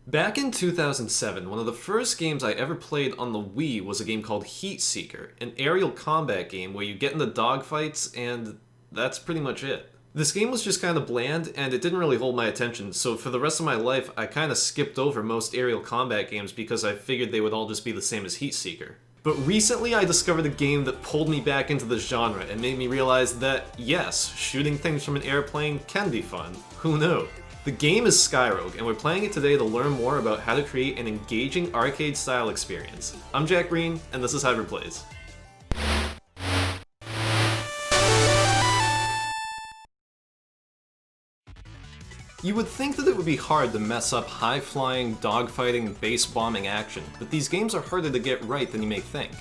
Back in 2007, one of the first games I ever played on the Wii was a game called Heat Seeker, an aerial combat game where you get into dogfights, and that's pretty much it. This game was just kind of bland, and it didn't really hold my attention, so for the rest of my life, I kind of skipped over most aerial combat games because I figured they would all just be the same as Heat Seeker. But recently I discovered a game that pulled me back into the genre and made me realize that, yes, shooting things from an airplane can be fun. Who knew? The game is Skyrogue, and we're playing it today to learn more about how to create an engaging arcade-style experience. I'm Jack Green, and this is Hybrid Plays. You would think that it would be hard to mess up high-flying, dogfighting, base-bombing action, but these games are harder to get right than you may think.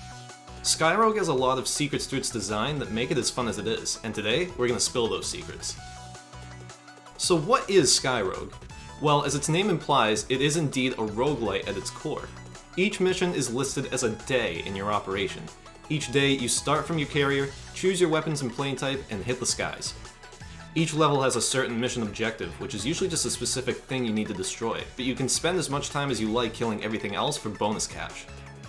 Skyrogue has a lot of secrets to its design that make it as fun as it is, and today, we're going to spill those secrets. So what is Skyrogue? Well, as its name implies, it is indeed a roguelite at its core. Each mission is listed as a day in your operation. Each day, you start from your carrier, choose your weapons and plane type, and hit the skies. Each level has a certain mission objective, which is usually just a specific thing you need to destroy, but you can spend as much time as you like killing everything else for bonus cash.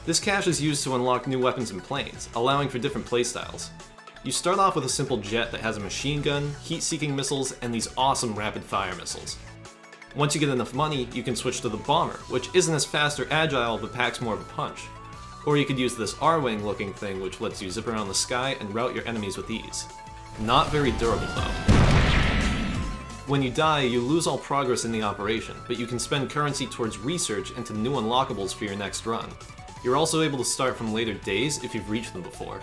This cash is used to unlock new weapons and planes, allowing for different playstyles. You start off with a simple jet that has a machine gun, heat-seeking missiles, and these awesome rapid-fire missiles. Once you get enough money, you can switch to the bomber, which isn't as fast or agile but packs more of a punch. Or you could use this R-wing looking thing which lets you zip around the sky and rout your enemies with ease. Not very durable though. When you die, you lose all progress in the operation, but you can spend currency towards research into new unlockables for your next run. You're also able to start from later days if you've reached them before.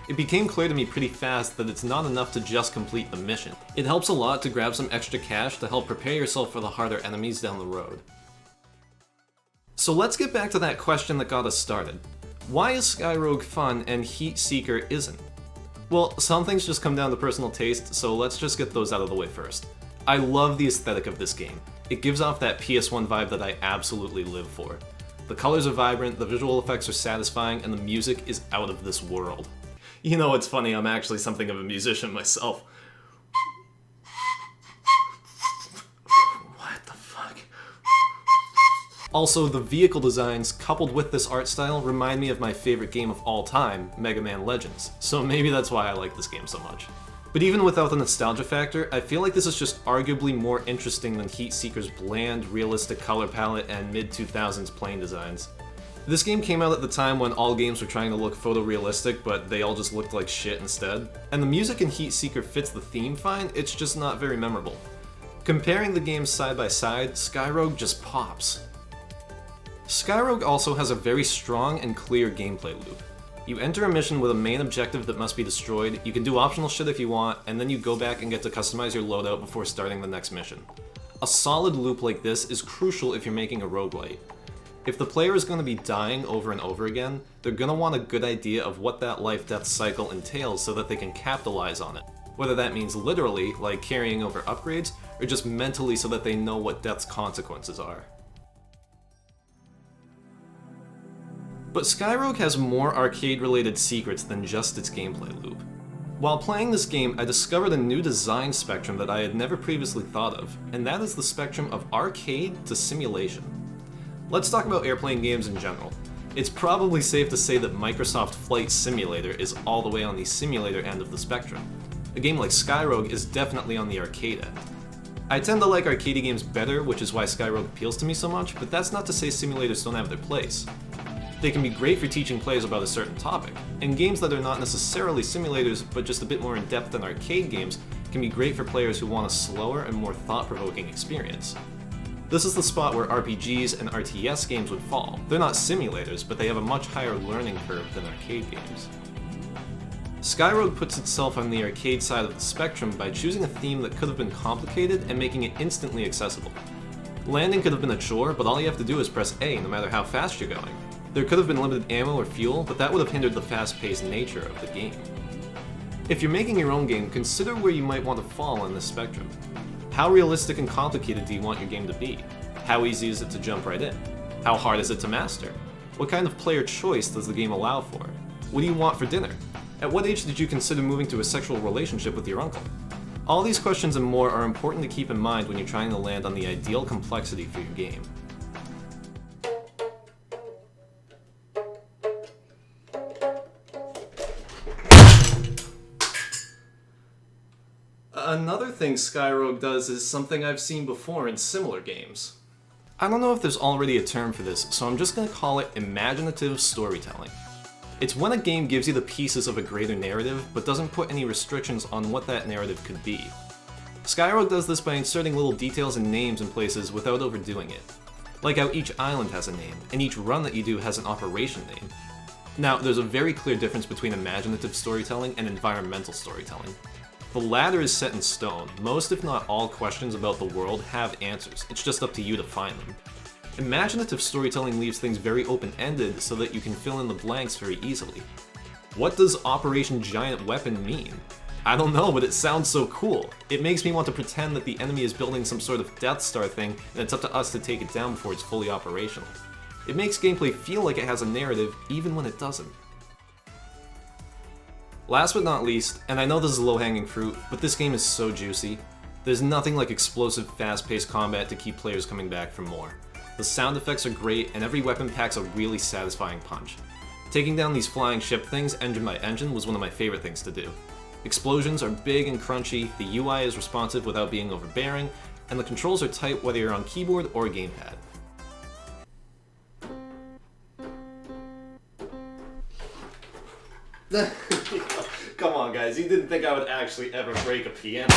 It became clear to me pretty fast that it's not enough to just complete the mission. It helps a lot to grab some extra cash to help prepare yourself for the harder enemies down the road. So let's get back to that question that got us started. Why is Skyrogue fun and Heat Seeker isn't? Well, some things just come down to personal taste, so let's just get those out of the way first. I love the aesthetic of this game. It gives off that PS1 vibe that I absolutely live for. The colors are vibrant, the visual effects are satisfying, and the music is out of this world. You know, it's funny, I'm actually something of a musician myself. What the fuck? Also, the vehicle designs, coupled with this art style, remind me of my favorite game of all time, Mega Man Legends, so maybe that's why I like this game so much. But even without the nostalgia factor, I feel like this is just arguably more interesting than Heat Seeker's bland, realistic color palette and mid-2000s plane designs. This game came out at the time when all games were trying to look photorealistic, but they all just looked like shit instead. And the music in Heat Seeker fits the theme fine, it's just not very memorable. Comparing the games side by side, Skyrogue just pops. Skyrogue also has a very strong and clear gameplay loop. You enter a mission with a main objective that must be destroyed, you can do optional shit if you want, and then you go back and get to customize your loadout before starting the next mission. A solid loop like this is crucial if you're making a roguelite. If the player is going to be dying over and over again, they're going to want a good idea of what that life-death cycle entails so that they can capitalize on it. Whether that means literally, like carrying over upgrades, or just mentally so that they know what death's consequences are. But Skyrogue has more arcade-related secrets than just its gameplay loop. While playing this game, I discovered a new design spectrum that I had never previously thought of, and that is the spectrum of arcade to simulation. Let's talk about airplane games in general. It's probably safe to say that Microsoft Flight Simulator is all the way on the simulator end of the spectrum. A game like Skyrogue is definitely on the arcade end. I tend to like arcade games better, which is why Skyrogue appeals to me so much, but that's not to say simulators don't have their place. They can be great for teaching players about a certain topic, and games that are not necessarily simulators but just a bit more in-depth than arcade games can be great for players who want a slower and more thought-provoking experience. This is the spot where RPGs and RTS games would fall. They're not simulators, but they have a much higher learning curve than arcade games. Skyrogue puts itself on the arcade side of the spectrum by choosing a theme that could have been complicated and making it instantly accessible. Landing could have been a chore, but all you have to do is press A no matter how fast you're going. There could have been limited ammo or fuel, but that would have hindered the fast-paced nature of the game. If you're making your own game, consider where you might want to fall on this spectrum. How realistic and complicated do you want your game to be? How easy is it to jump right in? How hard is it to master? What kind of player choice does the game allow for? What do you want for dinner? At what age did you consider moving to a sexual relationship with your uncle? All these questions and more are important to keep in mind when you're trying to land on the ideal complexity for your game. another thing Skyrogue does is something I've seen before in similar games. I don't know if there's already a term for this, so I'm just gonna call it imaginative storytelling. It's when a game gives you the pieces of a greater narrative, but doesn't put any restrictions on what that narrative could be. Skyrogue does this by inserting little details and names in places without overdoing it. Like how each island has a name, and each run that you do has an operation name. Now, there's a very clear difference between imaginative storytelling and environmental storytelling. The latter is set in stone. Most, if not all, questions about the world have answers. It's just up to you to find them. Imaginative storytelling leaves things very open-ended so that you can fill in the blanks very easily. What does Operation Giant Weapon mean? I don't know, but it sounds so cool. It makes me want to pretend that the enemy is building some sort of Death Star thing, and it's up to us to take it down before it's fully operational. It makes gameplay feel like it has a narrative, even when it doesn't. Last but not least, and I know this is low-hanging fruit, but this game is so juicy. There's nothing like explosive, fast-paced combat to keep players coming back for more. The sound effects are great, and every weapon packs a really satisfying punch. Taking down these flying ship things engine by engine was one of my favorite things to do. Explosions are big and crunchy, the UI is responsive without being overbearing, and the controls are tight whether you're on keyboard or gamepad. Come on guys, you didn't think I would actually ever break a piano.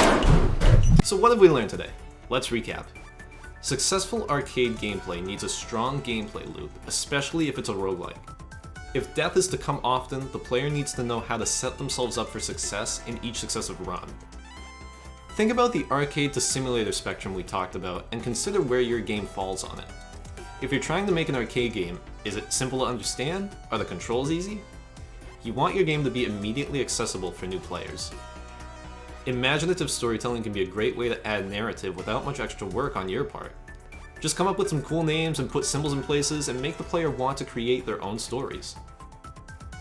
So what have we learned today? Let's recap. Successful arcade gameplay needs a strong gameplay loop, especially if it's a roguelike. If death is to come often, the player needs to know how to set themselves up for success in each successive run. Think about the arcade to simulator spectrum we talked about and consider where your game falls on it. If you're trying to make an arcade game, is it simple to understand? Are the controls easy? You want your game to be immediately accessible for new players. Imaginative storytelling can be a great way to add narrative without much extra work on your part. Just come up with some cool names and put symbols in places and make the player want to create their own stories.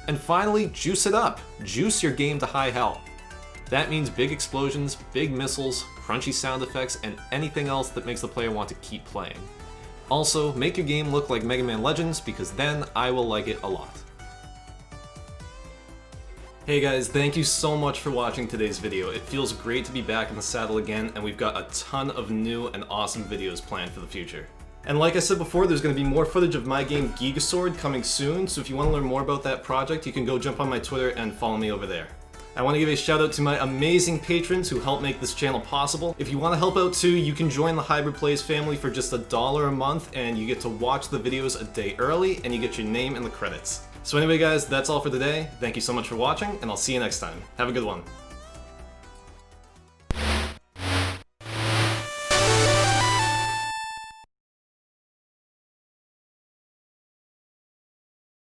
And finally, juice it up! Juice your game to high hell. That means big explosions, big missiles, crunchy sound effects, and anything else that makes the player want to keep playing. Also, make your game look like Mega Man Legends, because then I will like it a lot. Hey guys, thank you so much for watching today's video. It feels great to be back in the saddle again, and we've got a ton of new and awesome videos planned for the future. And like I said before, there's going to be more footage of my game Gigasword coming soon, so if you want to learn more about that project, you can go jump on my Twitter and follow me over there. I want to give a shout out to my amazing patrons who help make this channel possible. If you want to help out too, you can join the Hybrid Plays family for just $1 a month, and you get to watch the videos a day early, and you get your name in the credits. So anyway guys, that's all for today. Thank you so much for watching, and I'll see you next time. Have a good one.